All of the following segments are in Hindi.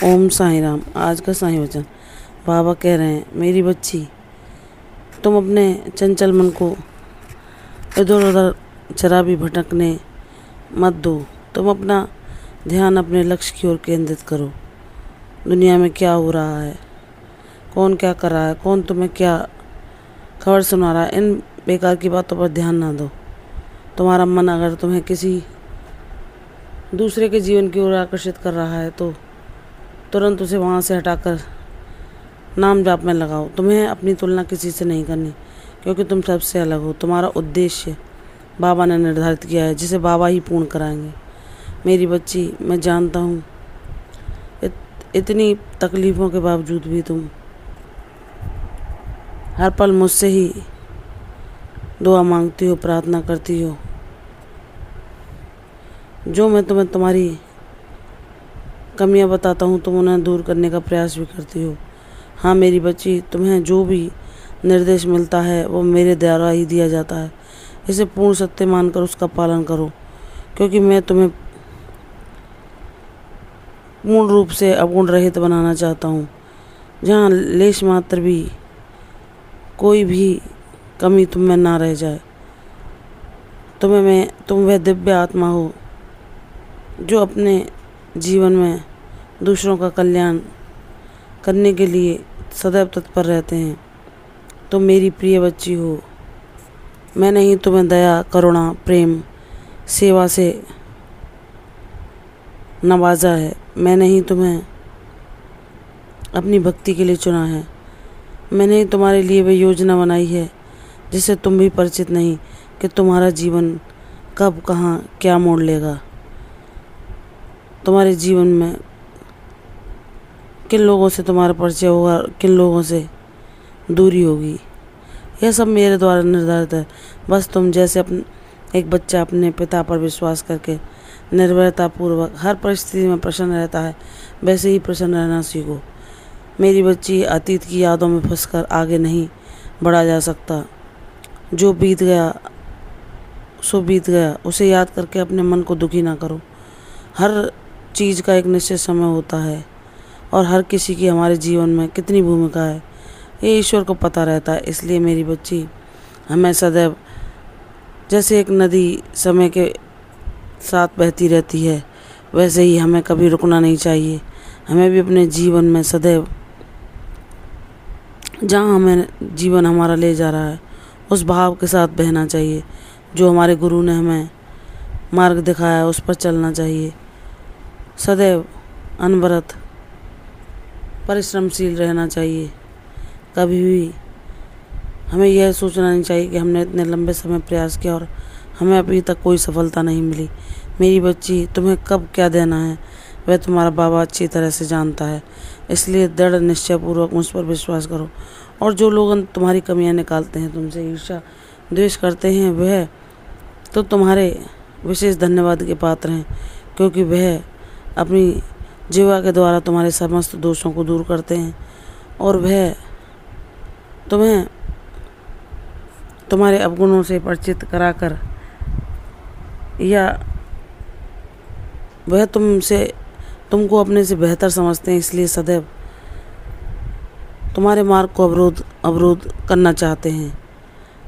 ओम साईं राम। आज का साईं वचन बाबा कह रहे हैं, मेरी बच्ची, तुम अपने चंचल मन को इधर उधर शराबी भटकने मत दो। तुम अपना ध्यान अपने लक्ष्य की ओर केंद्रित करो। दुनिया में क्या हो रहा है, कौन क्या कर रहा है, कौन तुम्हें क्या खबर सुना रहा है, इन बेकार की बातों पर ध्यान ना दो। तुम्हारा मन अगर तुम्हें किसी दूसरे के जीवन की ओर आकर्षित कर रहा है तो तुरंत उसे वहाँ से हटाकर नाम जाप में लगाओ। तुम्हें अपनी तुलना किसी से नहीं करनी, क्योंकि तुम सबसे अलग हो। तुम्हारा उद्देश्य बाबा ने निर्धारित किया है, जिसे बाबा ही पूर्ण कराएंगे। मेरी बच्ची, मैं जानता हूँ इतनी तकलीफ़ों के बावजूद भी तुम हर पल मुझसे ही दुआ मांगती हो, प्रार्थना करती हो। जो मैं तुम्हें तुम्हारी कमियां बताता हूँ, तुम उन्हें दूर करने का प्रयास भी करती हो। हाँ मेरी बच्ची, तुम्हें जो भी निर्देश मिलता है वो मेरे द्वारा ही दिया जाता है। इसे पूर्ण सत्य मानकर उसका पालन करो, क्योंकि मैं तुम्हें पूर्ण रूप से अवगुण रहित बनाना चाहता हूँ, जहाँ लेश मात्र भी कोई भी कमी तुम में ना रह जाए। तुम वह दिव्य आत्मा हो जो अपने जीवन में दूसरों का कल्याण करने के लिए सदैव तत्पर रहते हैं। तुम मेरी प्रिय बच्ची हो। मैंने ही तुम्हें दया, करुणा, प्रेम, सेवा से नवाजा है। मैंने ही तुम्हें अपनी भक्ति के लिए चुना है। मैंने ही तुम्हारे लिए वह योजना बनाई है जिससे तुम भी परिचित नहीं कि तुम्हारा जीवन कब, कहाँ, क्या मोड़ लेगा। तुम्हारे जीवन में किन लोगों से तुम्हारा परिचय होगा, किन लोगों से दूरी होगी, यह सब मेरे द्वारा निर्धारित है। बस तुम जैसे एक बच्चा अपने पिता पर विश्वास करके निर्भयतापूर्वक हर परिस्थिति में प्रसन्न रहता है, वैसे ही प्रसन्न रहना सीखो। मेरी बच्ची, अतीत की यादों में फंसकर आगे नहीं बढ़ा जा सकता। जो बीत गया सो बीत गया, उसे याद करके अपने मन को दुखी ना करो। हर चीज़ का एक निश्चित समय होता है और हर किसी की हमारे जीवन में कितनी भूमिका है ये ईश्वर को पता रहता है। इसलिए मेरी बच्ची, हमें सदैव जैसे एक नदी समय के साथ बहती रहती है, वैसे ही हमें कभी रुकना नहीं चाहिए। हमें भी अपने जीवन में सदैव जहाँ हमें जीवन हमारा ले जा रहा है उस भाव के साथ बहना चाहिए। जो हमारे गुरु ने हमें मार्ग दिखाया है उस पर चलना चाहिए। सदैव अनवरत परिश्रमशील रहना चाहिए। कभी भी हमें यह सोचना नहीं चाहिए कि हमने इतने लंबे समय प्रयास किया और हमें अभी तक कोई सफलता नहीं मिली। मेरी बच्ची, तुम्हें कब क्या देना है वह तुम्हारा बाबा अच्छी तरह से जानता है। इसलिए दृढ़ निश्चयपूर्वक मुझ पर विश्वास करो। और जो लोग तुम्हारी कमियां निकालते हैं, तुमसे ईर्ष्या द्वेष करते हैं, वह तो तुम्हारे विशेष धन्यवाद के पात्र हैं, क्योंकि वह अपनी जीवा के द्वारा तुम्हारे समस्त दोषों को दूर करते हैं और वह तुम्हें तुम्हारे अवगुणों से परिचित कराकर या वह तुमको अपने से बेहतर समझते हैं, इसलिए सदैव तुम्हारे मार्ग को अवरोध करना चाहते हैं।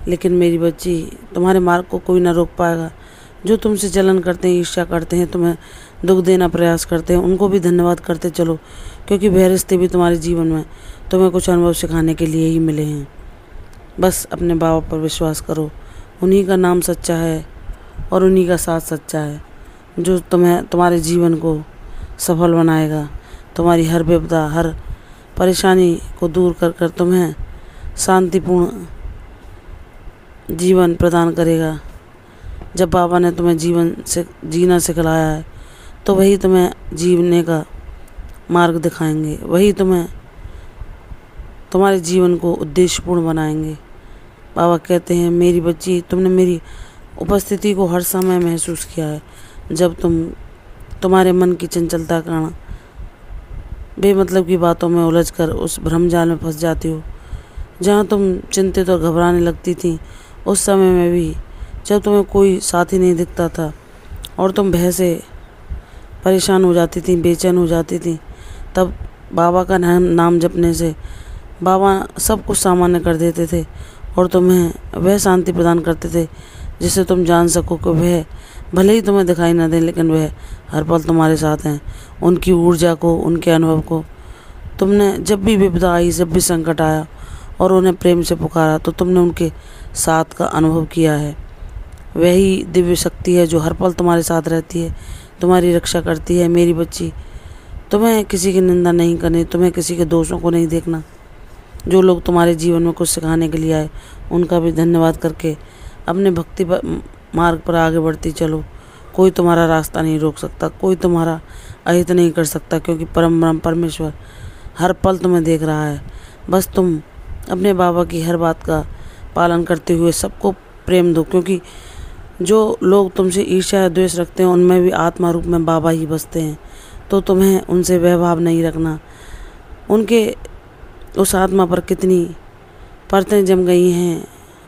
लेकिन मेरी बच्ची, तुम्हारे मार्ग को कोई ना रोक पाएगा। जो तुमसे जलन करते हैं, ईर्ष्या करते हैं, तुम्हें दुख देना प्रयास करते हैं, उनको भी धन्यवाद करते चलो, क्योंकि वह रिश्ते भी तुम्हारे जीवन में तुम्हें कुछ अनुभव सिखाने के लिए ही मिले हैं। बस अपने बाबा पर विश्वास करो। उन्हीं का नाम सच्चा है और उन्हीं का साथ सच्चा है, जो तुम्हारे जीवन को सफल बनाएगा। तुम्हारी हर विपदा, हर परेशानी को दूर कर कर तुम्हें शांतिपूर्ण जीवन प्रदान करेगा। जब बाबा ने तुम्हें जीवन से जीना सिखलाया है तो वही तुम्हें जीने का मार्ग दिखाएंगे, वही तुम्हारे जीवन को उद्देश्यपूर्ण बनाएंगे। बाबा कहते हैं, मेरी बच्ची, तुमने मेरी उपस्थिति को हर समय महसूस किया है। जब तुम्हारे मन की चंचलता के कारण बेमतलब की बातों में उलझकर उस भ्रमजाल में फंस जाती हो, जहाँ तुम चिंतित और घबराने लगती थी, उस समय में भी जब तुम्हें कोई साथी नहीं दिखता था और तुम भय से परेशान हो जाती थी, बेचैन हो जाती थी, तब बाबा का नाम जपने से बाबा सब कुछ सामान्य कर देते थे और तुम्हें वह शांति प्रदान करते थे जिससे तुम जान सको कि वह भले ही तुम्हें दिखाई न दें लेकिन वह हर पल तुम्हारे साथ हैं। उनकी ऊर्जा को, उनके अनुभव को तुमने जब भी विपदा आई, जब भी संकट आया और उन्हें प्रेम से पुकारा तो तुमने उनके साथ का अनुभव किया है। वही दिव्य शक्ति है जो हर पल तुम्हारे साथ रहती है, तुम्हारी रक्षा करती है। मेरी बच्ची, तुम्हें किसी की निंदा नहीं करनी, तुम्हें किसी के दोषों को नहीं देखना। जो लोग तुम्हारे जीवन में कुछ सिखाने के लिए आए उनका भी धन्यवाद करके अपने भक्ति मार्ग पर आगे बढ़ती चलो। कोई तुम्हारा रास्ता नहीं रोक सकता, कोई तुम्हारा अहित नहीं कर सकता, क्योंकि परम ब्रह्म परमेश्वर हर पल तुम्हें देख रहा है। बस तुम अपने बाबा की हर बात का पालन करते हुए सबको प्रेम दो, क्योंकि जो लोग तुमसे ईर्ष्या या द्वेष रखते हैं उनमें भी आत्मा रूप में बाबा ही बसते हैं। तो तुम्हें उनसे वह भाव नहीं रखना। उनके उस आत्मा पर कितनी परतें जम गई हैं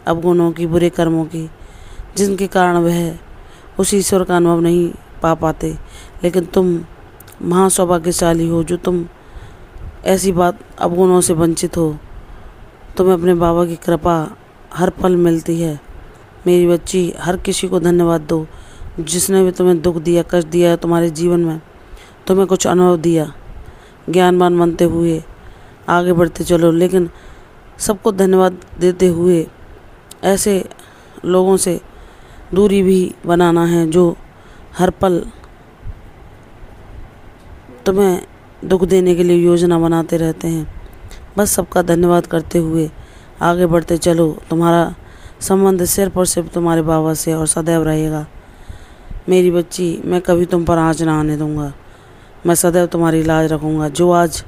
अवगुणों की, बुरे कर्मों की, जिनके कारण वह उस ईश्वर का अनुभव नहीं पा पाते। लेकिन तुम महासौभाग्यशाली हो जो तुम ऐसी बात अवगुणों से वंचित हो। तुम्हें अपने बाबा की कृपा हर पल मिलती है। मेरी बच्ची, हर किसी को धन्यवाद दो जिसने भी तुम्हें दुख दिया, कष्ट दिया तुम्हारे जीवन में, तुम्हें कुछ अनुभव दिया। ज्ञानवान बनते हुए आगे बढ़ते चलो, लेकिन सबको धन्यवाद देते हुए ऐसे लोगों से दूरी भी बनाना है जो हर पल तुम्हें दुख देने के लिए योजना बनाते रहते हैं। बस सबका धन्यवाद करते हुए आगे बढ़ते चलो। तुम्हारा संबंध सिर्फ और सिर्फ तुम्हारे बाबा से और सदैव रहेगा। मेरी बच्ची, मैं कभी तुम पर आँच ना आने दूंगा। मैं सदैव तुम्हारी लाज रखूंगा। जो आज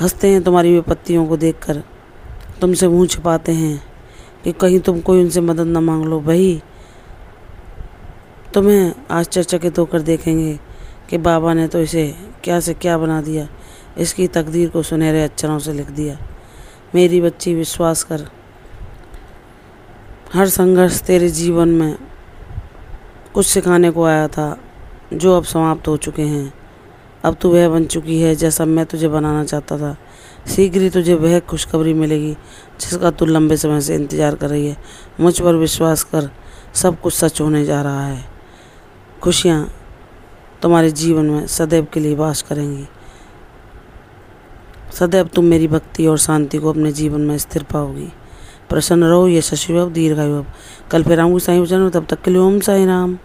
हंसते हैं तुम्हारी विपत्तियों को देखकर, तुमसे मुंह छिपाते हैं कि कहीं तुम कोई उनसे मदद न मांग लो, वही तुम्हें आश्चर्यचकित होकर देखेंगे कि बाबा ने तो इसे क्या से क्या बना दिया, इसकी तकदीर को सुनहरे अक्षरों से लिख दिया। मेरी बच्ची, विश्वास कर, हर संघर्ष तेरे जीवन में कुछ सिखाने को आया था जो अब समाप्त हो चुके हैं। अब तू वह बन चुकी है जैसा मैं तुझे बनाना चाहता था। शीघ्र ही तुझे वह खुशखबरी मिलेगी जिसका तू लंबे समय से इंतजार कर रही है। मुझ पर विश्वास कर, सब कुछ सच होने जा रहा है। खुशियाँ तुम्हारे जीवन में सदैव के लिए वास करेंगी। सदैव तुम मेरी भक्ति और शांति को अपने जीवन में स्थिर पाओगी। प्रसन्न रहो, यशस्वी हो, दीर्घायु हो। कल फिर आऊँगी साईं वचन में, तब तक के लिए ओम साईं राम।